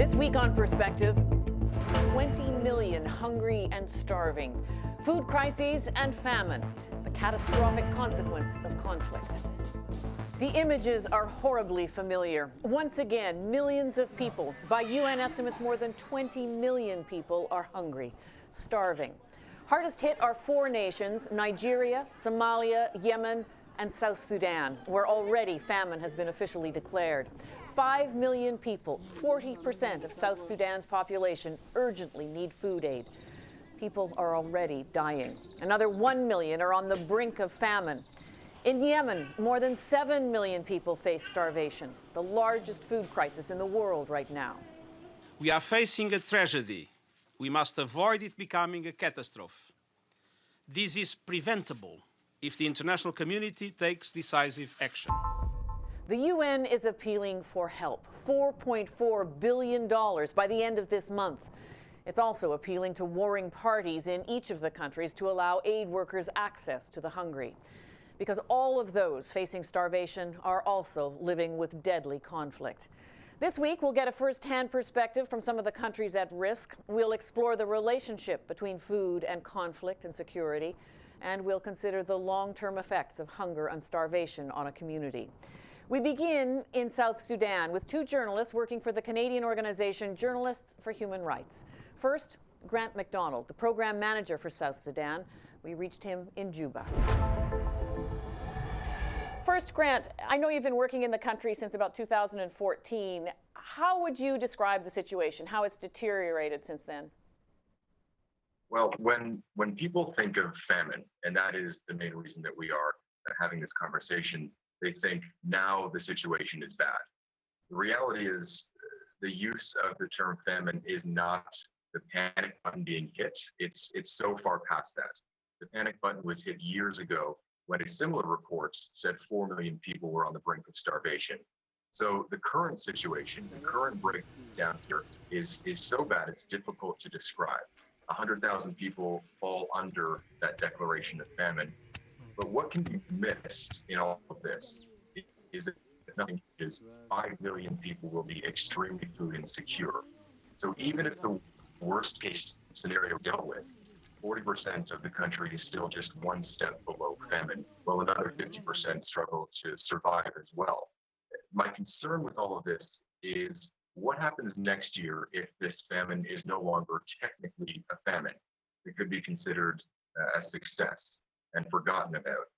This week on Perspective, 20 million hungry and starving, food crises and famine, the catastrophic consequence of conflict. The images are horribly familiar. Once again, millions of people, by UN estimates more than 20 million people, are hungry, starving. Hardest hit are four nations: Nigeria, Somalia, Yemen, and South Sudan, where already famine has been officially declared. 5 million people, 40% of South Sudan's population, urgently need food aid. People are already dying. Another 1 million are on the brink of famine. In Yemen, more than 7 million people face starvation, the largest food crisis in the world right now. We are facing a tragedy. We must avoid it becoming a catastrophe. This is preventable if the international community takes decisive action. The UN is appealing for help, $4.4 billion by the end of this month. It's also appealing to warring parties in each of the countries to allow aid workers access to the hungry, because all of those facing starvation are also living with deadly conflict. This week, we'll get a first-hand perspective from some of the countries at risk. We'll explore the relationship between food and conflict and security, and we'll consider the long-term effects of hunger and starvation on a community. We begin in South Sudan with two journalists working for the Canadian organization Journalists for Human Rights. First, Grant McDonald, the program manager for South Sudan. We reached him in Juba. First, Grant, I know you've been working in the country since about 2014. How would you describe the situation, how it's deteriorated since then? Well, when people think of famine, and that is the main reason that we are having this conversation, they think now the situation is bad. The reality is the use of the term famine is not the panic button being hit. It's so far past that. The panic button was hit years ago when a similar report said 4 million people were on the brink of starvation. So the current situation, the current breakdown here is so bad it's difficult to describe. 100,000 people fall under that declaration of famine. But what can be missed in all of this is that nothing is 5 million people will be extremely food insecure. So even if the worst case scenario dealt with, 40% of the country is still just one step below famine, while another 50% struggle to survive as well. My concern with all of this is what happens next year if this famine is no longer technically a famine. It could be considered a success and forgotten about,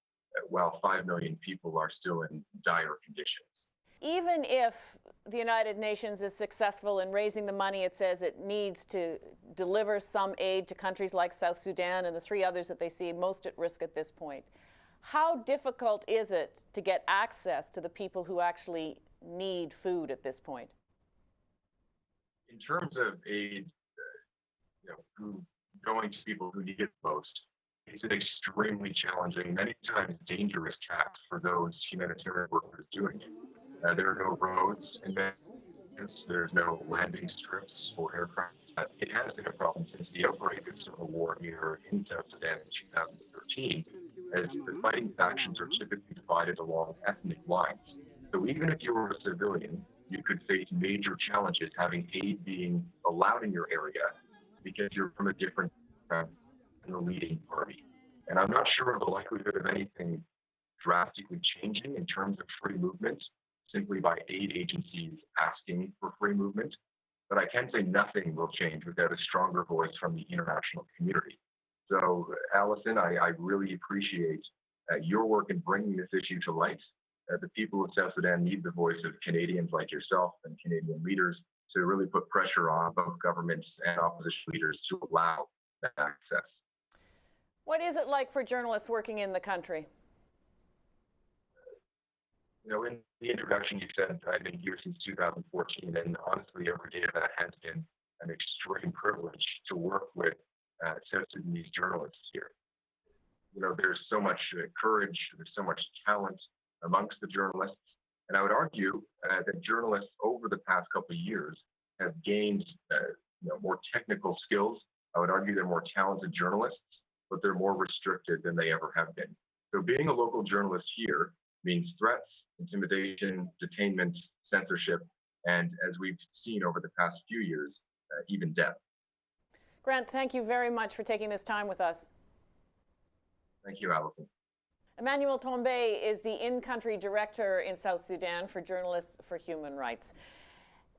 while 5 million people are still in dire conditions. Even if the United Nations is successful in raising the money it says it needs to deliver some aid to countries like South Sudan and the three others that they see most at risk at this point, how difficult is it to get access to the people who actually need food at this point? In terms of aid, going to people who need it most, it's an extremely challenging, many times dangerous task for those humanitarian workers doing it. There are no roads in Memphis. There's no landing strips for aircraft. It has been a problem since the outbreak of civil war here in South Sudan in 2013, as the fighting factions are typically divided along ethnic lines. So even if you were a civilian, you could face major challenges having aid being allowed in your area because you're from a different in the leading party. And I'm not sure of the likelihood of anything drastically changing in terms of free movement simply by aid agencies asking for free movement. But I can say nothing will change without a stronger voice from the international community. So, Alison, I really appreciate your work in bringing this issue to light. The people of South Sudan need the voice of Canadians like yourself and Canadian leaders to really put pressure on both governments and opposition leaders to allow that access. What is it like for journalists working in the country? In the introduction, you said I've been here since 2014, and honestly, every day of that has been an extreme privilege to work with South Sudanese journalists here. There's so much courage, there's so much talent amongst the journalists, and I would argue that journalists over the past couple of years have gained more technical skills. I would argue they're more talented journalists, but they're more restricted than they ever have been. So being a local journalist here means threats, intimidation, detainment, censorship, and as we've seen over the past few years, even death. Grant, thank you very much for taking this time with us. Thank you, Alison. Emmanuel Tombe is the in-country director in South Sudan for Journalists for Human Rights.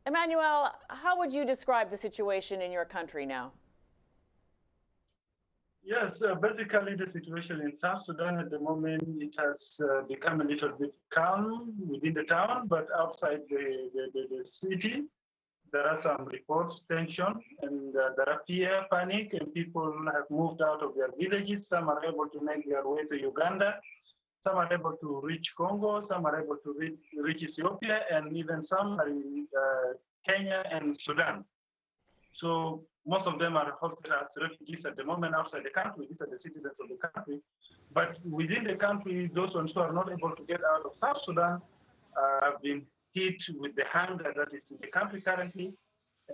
Emmanuel, how would you describe the situation in your country now? Yes, basically the situation in South Sudan at the moment, it has become a little bit calm within the town, but outside the city, there are some reports, tension, and there are fear, panic, and people have moved out of their villages. Some are able to make their way to Uganda. Some are able to reach Congo. Some are able to reach Ethiopia, and even some are in Kenya and Sudan. So most of them are hosted as refugees at the moment outside the country. These are the citizens of the country. But within the country, those ones who are not able to get out of South Sudan have been hit with the hunger that is in the country currently.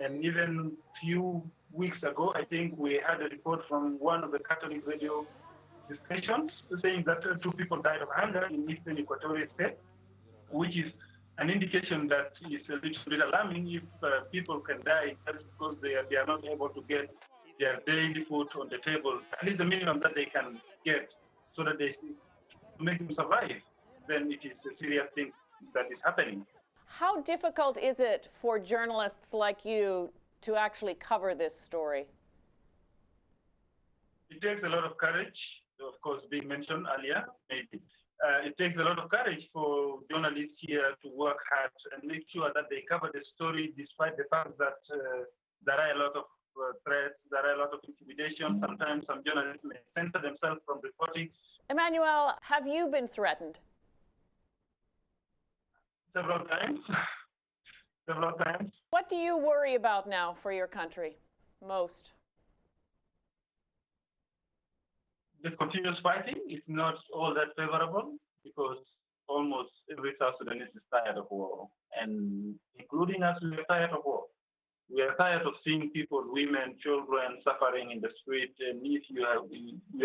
And even a few weeks ago, I think we had a report from one of the Catholic radio stations saying that 2 people died of hunger in eastern Equatorial State, which is an indication that is a little bit alarming if people can die just because they are not able to get their daily food on the table, at least the minimum that they can get so that they make them survive, then it is a serious thing that is happening. How difficult is it for journalists like you to actually cover this story? It takes a lot of courage, of course, being mentioned earlier, maybe. It takes a lot of courage for journalists here to work hard and make sure that they cover the story despite the fact that there are a lot of threats, there are a lot of intimidation. Sometimes some journalists may censor themselves from reporting. Emmanuel, have you been threatened? Several times. Several times. What do you worry about now for your country most? The continuous fighting is not all that favorable because almost every South Sudanese is tired of war, and including us, we are tired of war. We are tired of seeing people, women, children suffering in the street. And if you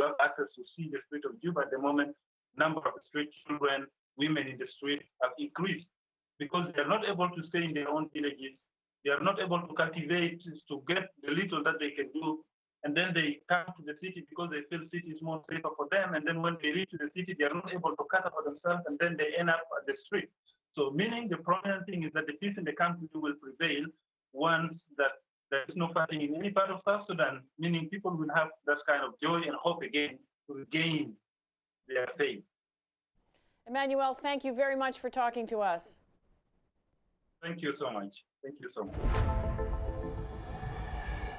have access to see the street of Juba at the moment, number of street children, women in the street have increased because they are not able to stay in their own villages. They are not able to cultivate to get the little that they can do. And then they come to the city because they feel city is more safer for them. And then when they reach the city, they are not able to cater for themselves, and then they end up at the street. So meaning the prominent thing is that the peace in the country will prevail once that there is no fighting in any part of South Sudan, meaning people will have that kind of joy and hope again to regain their faith. Emmanuel, thank you very much for talking to us. Thank you so much. Thank you so much.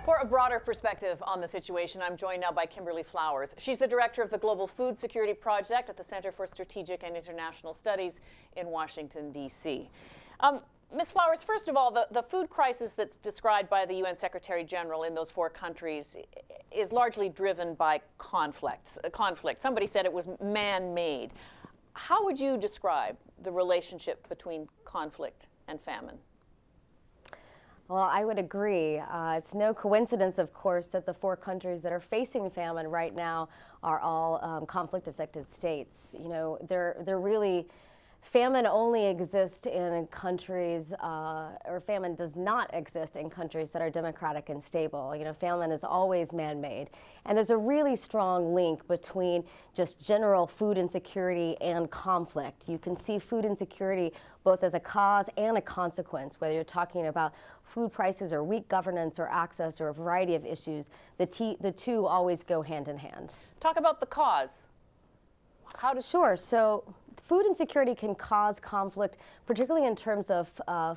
For a broader perspective on the situation, I'm joined now by Kimberly Flowers. She's the director of the Global Food Security Project at the Center for Strategic and International Studies in Washington, D.C. Ms. Flowers, first of all, the food crisis that's described by the UN Secretary General in those 4 countries is largely driven by conflict. Somebody said it was man-made. How would you describe the relationship between conflict and famine? Well, I would agree. It's no coincidence, of course, that the 4 countries that are facing famine right now are all conflict-affected states. You know, they're really, famine only exists in countries, or famine does not exist in countries that are democratic and stable. You know, famine is always man-made. And there's a really strong link between just general food insecurity and conflict. You can see food insecurity both as a cause and a consequence, whether you're talking about food prices or weak governance or access or a variety of issues. The two always go hand in hand. Talk about the cause. How does Sure. So food insecurity can cause conflict, particularly in terms of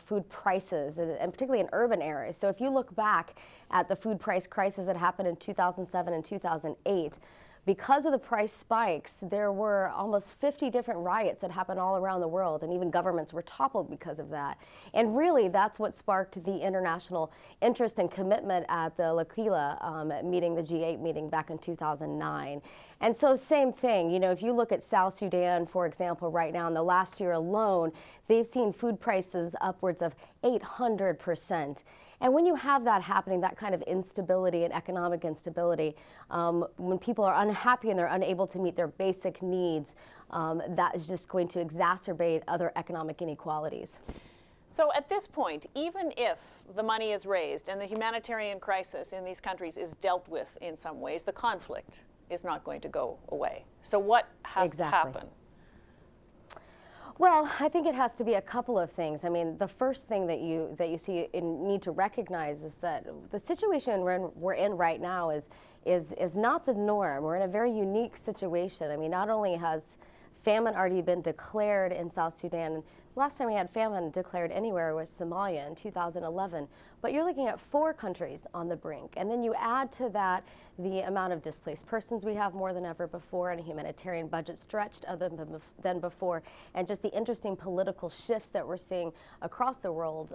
food prices, and particularly in urban areas. So if you look back at the food price crisis that happened in 2007 and 2008, because of the price spikes, there were almost 50 different riots that happened all around the world, and even governments were toppled because of that. And really, that's what sparked the international interest and commitment at the L'Aquila meeting, the G8 meeting back in 2009. And so same thing, you know, if you look at South Sudan, for example, right now, in the last year alone, they've seen food prices upwards of 800%. And when you have that happening, that kind of instability and economic instability, when people are unhappy and they're unable to meet their basic needs, that is just going to exacerbate other economic inequalities. So at this point, even if the money is raised and the humanitarian crisis in these countries is dealt with in some ways, the conflict is not going to go away. So what has to happen? Well, I think it has to be a couple of things. I mean, the first thing that you see and need to recognize is that the situation we're in right now is not the norm. We're in a very unique situation. I mean, not only has famine already been declared in South Sudan. Last time we had famine declared anywhere was Somalia in 2011. But you're looking at 4 countries on the brink. And then you add to that the amount of displaced persons we have more than ever before, and a humanitarian budget stretched other than before, and just the interesting political shifts that we're seeing across the world.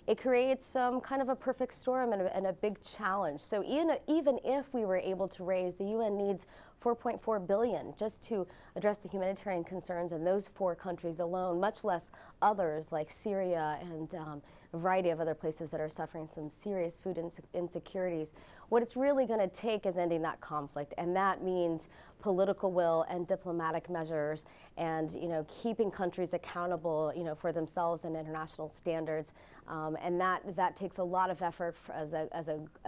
It creates some kind of a perfect storm and a big challenge. So even if we were able to raise, the UN needs $4.4 billion just to address the humanitarian concerns in those 4 countries alone, much less others like Syria and a variety of other places that are suffering some serious food insecurities. What it's really going to take is ending that conflict, and that means political will and diplomatic measures, and keeping countries accountable for themselves and international standards, and that takes a lot of effort as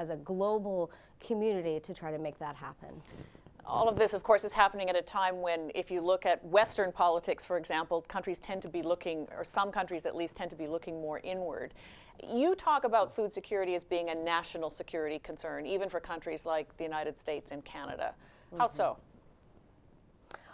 a global community to try to make that happen. All of this, of course, is happening at a time when, if you look at Western politics, for example, countries tend to be looking, or some countries at least tend to be looking more inward. You talk about food security as being a national security concern, even for countries like the United States and Canada. How so?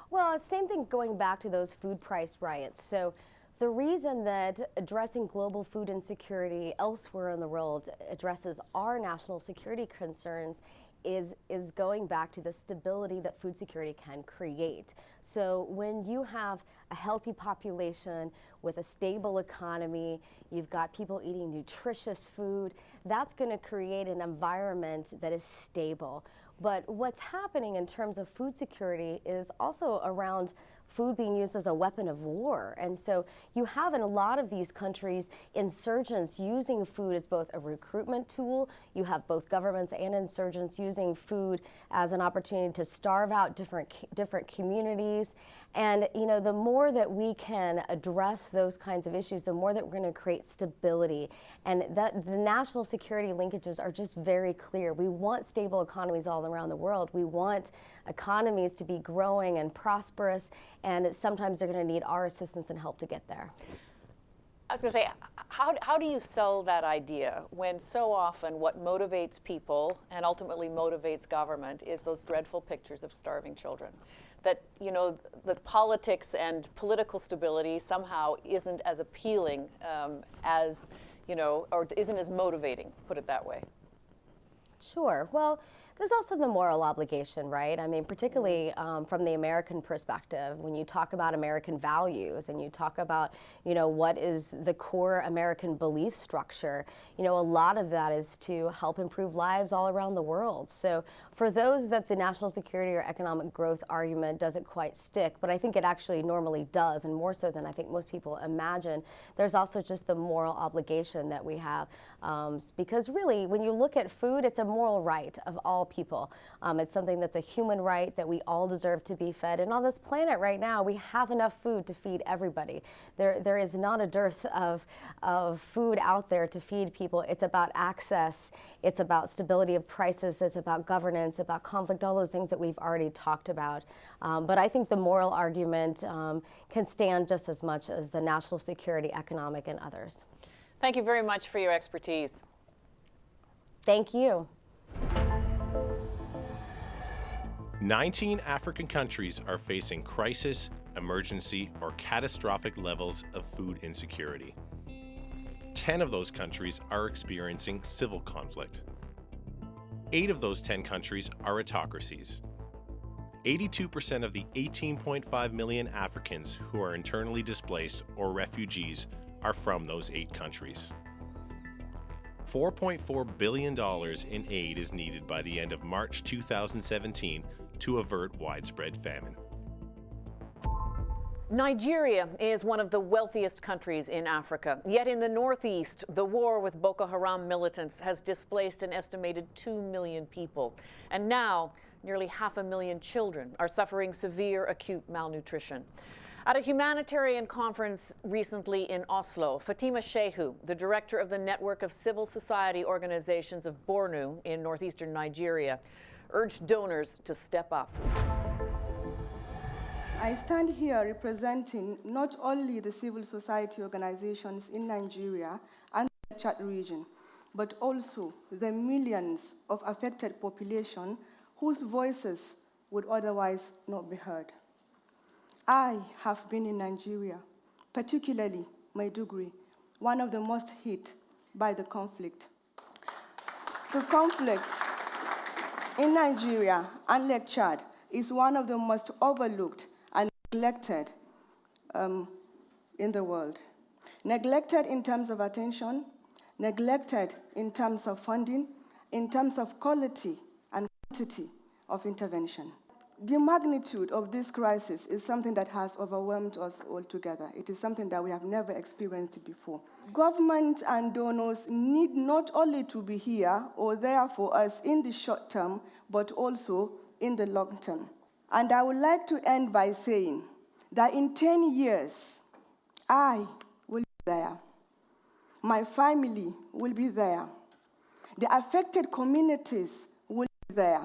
Well, it's the same thing going back to those food price riots. So the reason that addressing global food insecurity elsewhere in the world addresses our national security concerns is going back to the stability that food security can create. So when you have a healthy population with a stable economy, you've got people eating nutritious food, that's going to create an environment that is stable. But what's happening in terms of food security is also around food being used as a weapon of war. And so you have in a lot of these countries insurgents using food as both a recruitment tool. You have both governments and insurgents using food as an opportunity to starve out different communities. And the more that we can address those kinds of issues, the more that we're going to create stability. And that the national security linkages are just very clear. We want stable economies all around the world. We want economies to be growing and prosperous, and sometimes they're going to need our assistance and help to get there. I was going to say, how do you sell that idea when so often what motivates people and ultimately motivates government is those dreadful pictures of starving children? That, the politics and political stability somehow isn't as appealing as, or isn't as motivating, put it that way. Sure. Well, there's also the moral obligation, right? I mean, particularly from the American perspective, when you talk about American values and you talk about, what is the core American belief structure, a lot of that is to help improve lives all around the world. So for those that the national security or economic growth argument doesn't quite stick, but I think it actually normally does, and more so than I think most people imagine, there's also just the moral obligation that we have. Because really, when you look at food, it's a moral right of all people. It's something that's a human right that we all deserve to be fed. And on this planet right now, we have enough food to feed everybody. There is not a dearth of food out there to feed people. It's about access. It's about stability of prices. It's about governance, about conflict, all those things that we've already talked about. But I think the moral argument can stand just as much as the national security, economic, and others. Thank you very much for your expertise. Thank you. 19 African countries are facing crisis, emergency, or catastrophic levels of food insecurity. 10 of those countries are experiencing civil conflict. 8 of those 10 countries are autocracies. 82% of the 18.5 million Africans who are internally displaced or refugees are from those 8 countries. $4.4 billion in aid is needed by the end of March 2017 to avert widespread famine. Nigeria is one of the wealthiest countries in Africa. Yet in the northeast, the war with Boko Haram militants has displaced an estimated 2 million people. And now, nearly 500,000 children are suffering severe acute malnutrition. At a humanitarian conference recently in Oslo, Fatima Shehu, the director of the network of civil society organizations of Borno in northeastern Nigeria, urged donors to step up. I stand here representing not only the civil society organizations in Nigeria and the Chad region, but also the millions of affected population whose voices would otherwise not be heard. I have been in Nigeria, particularly Maiduguri, one of the most hit by the conflict. The conflict in Nigeria and Lake Chad is one of the most overlooked and neglected in the world. Neglected in terms of attention, neglected in terms of funding, in terms of quality and quantity of intervention. The magnitude of this crisis is something that has overwhelmed us altogether. It is something that we have never experienced before. Government and donors need not only to be here or there for us in the short term, but also in the long term. And I would like to end by saying that in 10 years, I will be there. My family will be there. The affected communities will be there.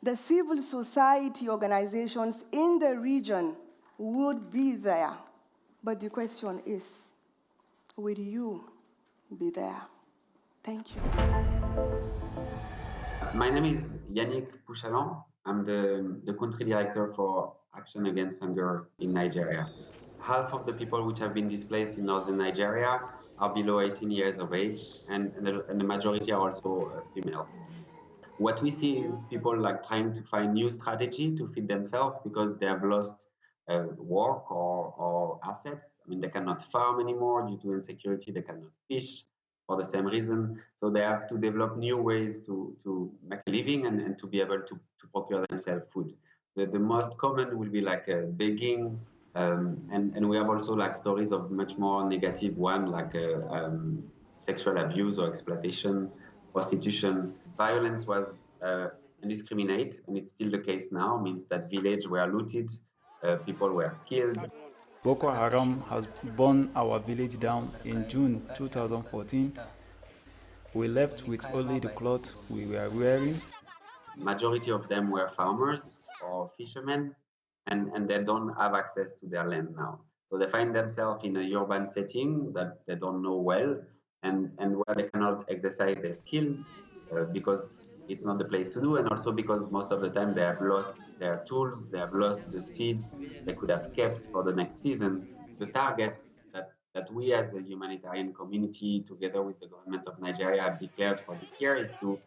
The civil society organizations in the region would be there. But the question is, will you be there? Thank you. My name is Yannick Pouchalan. I'm the country director for Action Against Hunger in Nigeria. Half of the people which have been displaced in northern Nigeria are below 18 years of age, and the majority are also female. What we see is people like trying to find new strategy to feed themselves because they have lost work or assets. I mean, they cannot farm anymore due to insecurity. They cannot fish for the same reason. So they have to develop new ways to make a living and to be able to procure themselves food. The most common will be like begging, and we have also like stories of much more negative one, like sexual abuse or exploitation, prostitution. Violence was indiscriminate, and it's still the case now. Means that villages were looted, people were killed. Boko Haram has burned our village down in June 2014. We left with only the clothes we were wearing. Majority of them were farmers or fishermen, and they don't have access to their land now. So they find themselves in a urban setting that they don't know well, and where they cannot exercise their skill because it's not the place to do, and also because most of the time they have lost their tools, they have lost the seeds they could have kept for the next season. The targets that we as a humanitarian community, together with the government of Nigeria, have declared for this year is to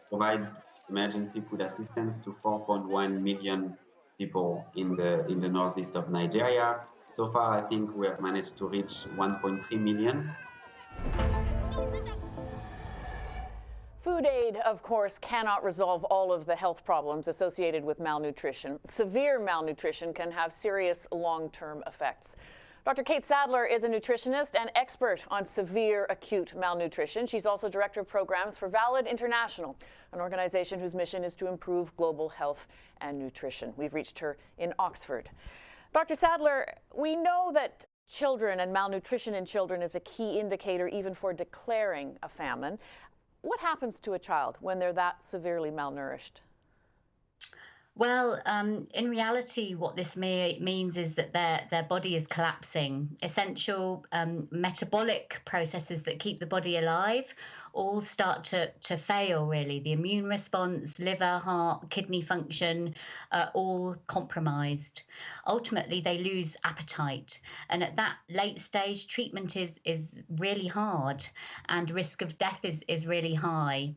provide emergency food assistance to 4.1 million people in the northeast of Nigeria. So far, I think we have managed to reach 1.3 million. Food aid, of course, cannot resolve all of the health problems associated with malnutrition. Severe malnutrition can have serious long-term effects. Dr. Kate Sadler is a nutritionist and expert on severe acute malnutrition. She's also director of programs for Valid International, an organization whose mission is to improve global health and nutrition. We've reached her in Oxford. Dr. Sadler, we know that children and malnutrition in children is a key indicator even for declaring a famine. What happens to a child when they're that severely malnourished? Well, in reality, what this means is that their body is collapsing. Essential metabolic processes that keep the body alive all start to fail, really. The immune response, liver, heart, kidney function are all compromised. Ultimately, they lose appetite. And at that late stage, treatment is really hard, and risk of death is really high.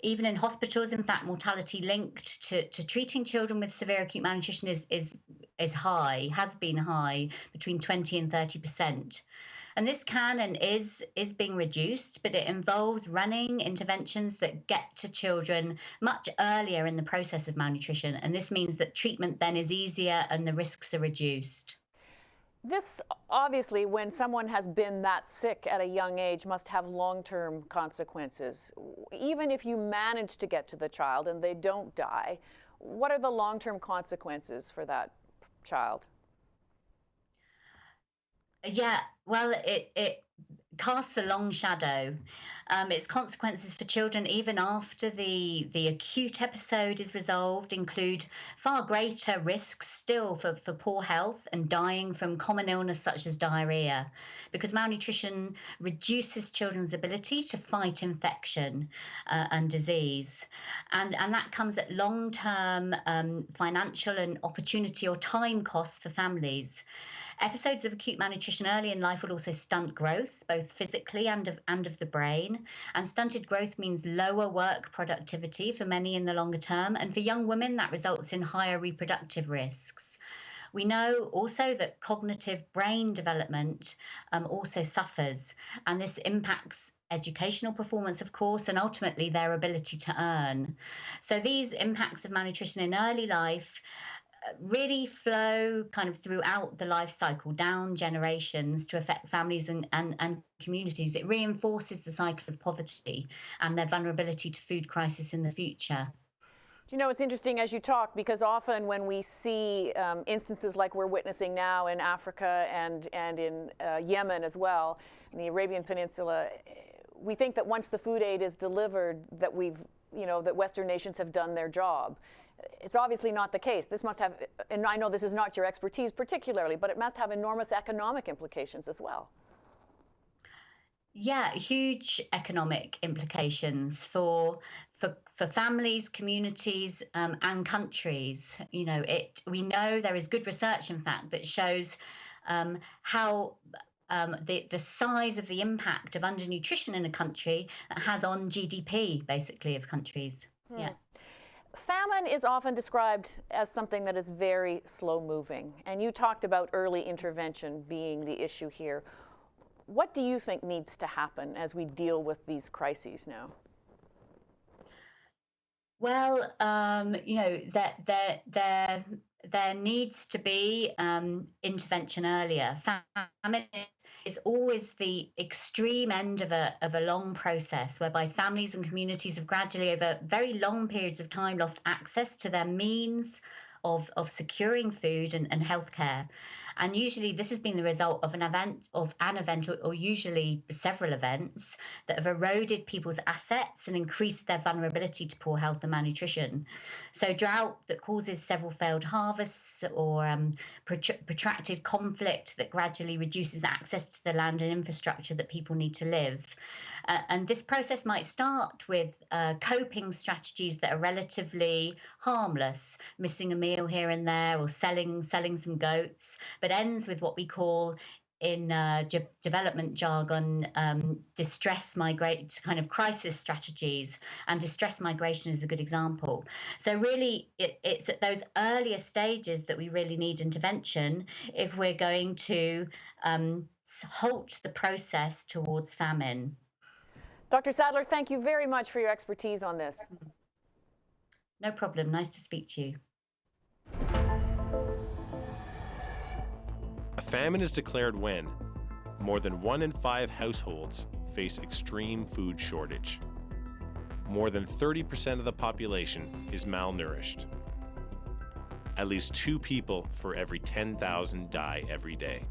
Even in hospitals, in fact, mortality linked to treating children with severe acute malnutrition is high, has been high, between 20 and 30%. And this can and is being reduced, but it involves running interventions that get to children much earlier in the process of malnutrition. And this means that treatment then is easier and the risks are reduced. This, obviously, when someone has been that sick at a young age, must have long-term consequences. Even if you manage to get to the child and they don't die, what are the long-term consequences for that child? Yeah, well, it casts a long shadow. Its consequences for children, even after the acute episode is resolved, include far greater risks still for poor health and dying from common illness such as diarrhea, because malnutrition reduces children's ability to fight infection and disease. And that comes at long-term financial and opportunity or time costs for families. Episodes of acute malnutrition early in life will also stunt growth, both physically and of the brain. And stunted growth means lower work productivity for many in the longer term. And for young women, that results in higher reproductive risks. We know also that cognitive brain development also suffers, and this impacts educational performance, of course, and ultimately their ability to earn. So these impacts of malnutrition in early life really flow kind of throughout the life cycle, down generations, to affect families and communities. It reinforces the cycle of poverty and their vulnerability to food crisis in the future. Do you know, it's interesting as you talk, because often when we see instances like we're witnessing now in Africa and in Yemen as well, in the Arabian Peninsula, we think that once the food aid is delivered, that that Western nations have done their job. It's obviously not the case. This must have, and I know this is not your expertise particularly, but it must have enormous economic implications as well. Yeah, huge economic implications for families, communities, and countries. We know there is good research, in fact, that shows how the size of the impact of undernutrition in a country has on GDP, basically, of countries. Yeah. Famine is often described as something that is very slow moving, and you talked about early intervention being the issue here. What do you think needs to happen as we deal with these crises now? Well, there needs to be intervention earlier. Famine is always the extreme end of a long process, whereby families and communities have gradually, over very long periods of time, lost access to their means of securing food and healthcare. And usually this has been the result of an event or usually several events that have eroded people's assets and increased their vulnerability to poor health and malnutrition. So drought that causes several failed harvests, or protracted conflict that gradually reduces access to the land and infrastructure that people need to live. And this process might start with coping strategies that are relatively harmless, missing a meal here and there, or selling some goats, but ends with what we call in development jargon kind of crisis strategies, and distress migration is a good example. So really it's at those earlier stages that we really need intervention if we're going to halt the process towards famine. Dr. Sadler, thank you very much for your expertise on this. No problem. Nice to speak to you. A famine is declared when more than 1 in 5 households face extreme food shortage. More than 30% of the population is malnourished. At least 2 people for every 10,000 die every day.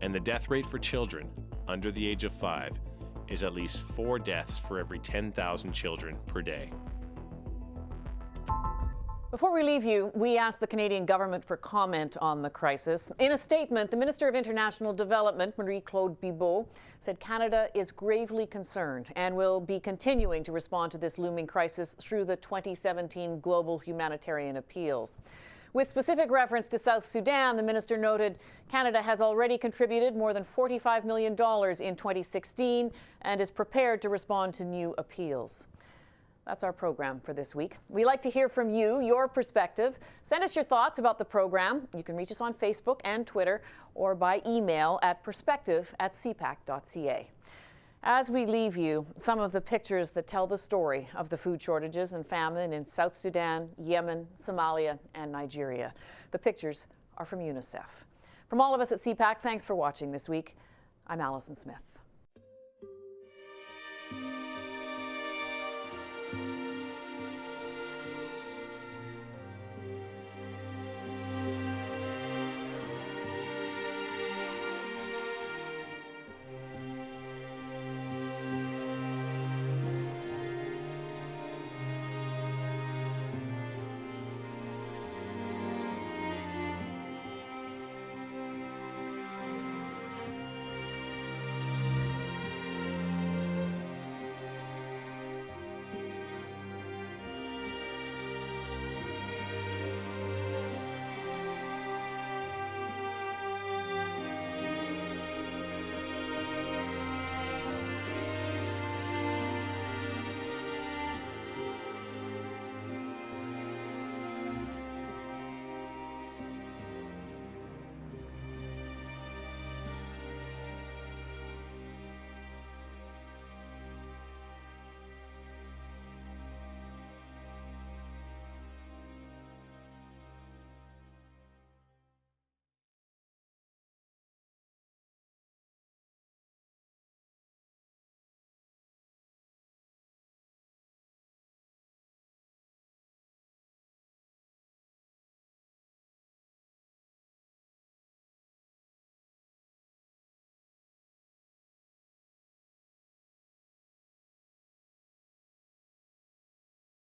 And the death rate for children under the age of 5 is at least 4 deaths for every 10,000 children per day. Before we leave you, we asked the Canadian government for comment on the crisis. In a statement, the Minister of International Development, Marie-Claude Bibeau, said Canada is gravely concerned and will be continuing to respond to this looming crisis through the 2017 global humanitarian appeals. With specific reference to South Sudan, the minister noted Canada has already contributed more than $45 million in 2016 and is prepared to respond to new appeals. That's our program for this week. We like to hear from you, your perspective. Send us your thoughts about the program. You can reach us on Facebook and Twitter, or by email at perspective@cpac.ca. As we leave you, some of the pictures that tell the story of the food shortages and famine in South Sudan, Yemen, Somalia, and Nigeria. The pictures are from UNICEF. From all of us at CPAC, thanks for watching this week. I'm Alison Smith.